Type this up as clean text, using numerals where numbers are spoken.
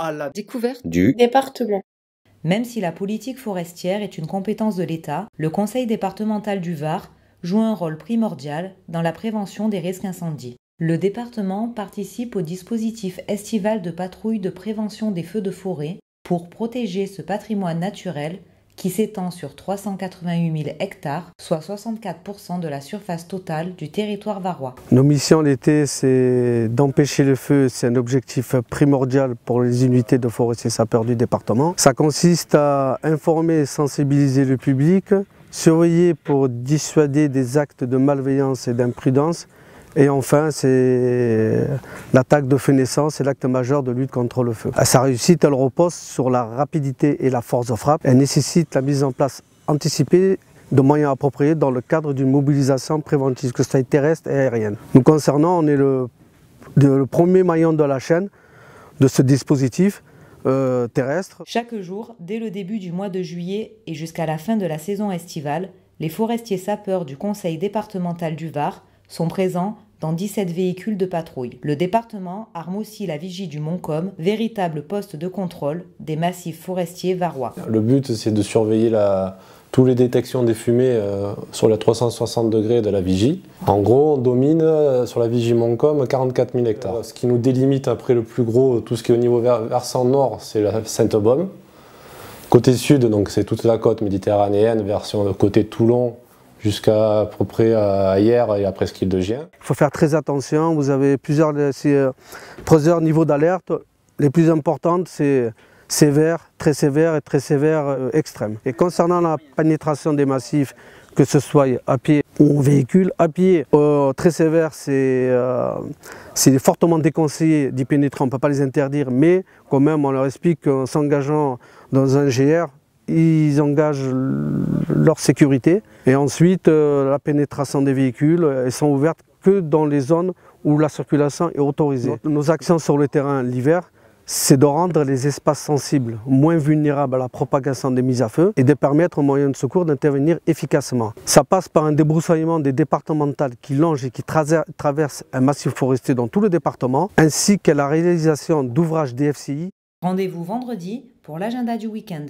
à la découverte du département. Même si la politique forestière est une compétence de l'État, le Conseil départemental du Var joue un rôle primordial dans la prévention des risques incendies. Le département participe au dispositif estival de patrouille de prévention des feux de forêt pour protéger ce patrimoine naturel qui s'étend sur 388 000 hectares, soit 64% de la surface totale du territoire varois. Nos missions l'été, c'est d'empêcher le feu, c'est un objectif primordial pour les unités de forestiers sapeurs du département. Ça consiste à informer et sensibiliser le public, surveiller pour dissuader des actes de malveillance et d'imprudence. Et enfin, c'est l'attaque de feu naissant, c'est l'acte majeur de lutte contre le feu. Sa réussite, elle repose sur la rapidité et la force de frappe. Elle nécessite la mise en place anticipée de moyens appropriés dans le cadre d'une mobilisation préventive, que ce soit terrestre et aérienne. Nous concernant, on est le premier maillon de la chaîne de ce dispositif terrestre. Chaque jour, dès le début du mois de juillet et jusqu'à la fin de la saison estivale, les forestiers sapeurs du Conseil départemental du Var sont présents dans 17 véhicules de patrouille. Le département arme aussi la vigie du Montcom, véritable poste de contrôle des massifs forestiers varois. Le but, c'est de surveiller toutes les détections des fumées sur les 360 degrés de la vigie. En gros, on domine sur la vigie Montcom 44 000 hectares. Ce qui nous délimite après le plus gros, tout ce qui est au niveau versant nord, c'est la Sainte-Baume. Côté sud, donc c'est toute la côte méditerranéenne, version côté Toulon, jusqu'à peu près hier et à Presqu'île de Giens. Il faut faire très attention, vous avez plusieurs niveaux d'alerte. Les plus importantes, c'est sévère, très sévère et très sévère extrême. Et concernant la pénétration des massifs, que ce soit à pied ou en véhicule, à pied, très sévère, c'est fortement déconseillé d'y pénétrer, on ne peut pas les interdire, mais quand même on leur explique qu'en s'engageant dans un GR, ils engagent leur sécurité. Et ensuite, la pénétration des véhicules, elles sont ouvertes que dans les zones où la circulation est autorisée. Nos actions sur le terrain l'hiver, c'est de rendre les espaces sensibles moins vulnérables à la propagation des mises à feu et de permettre aux moyens de secours d'intervenir efficacement. Ça passe par un débroussaillement des départementales qui longent et qui traversent un massif forestier dans tout le département, ainsi que la réalisation d'ouvrages DFCI. Rendez-vous vendredi pour l'agenda du week-end.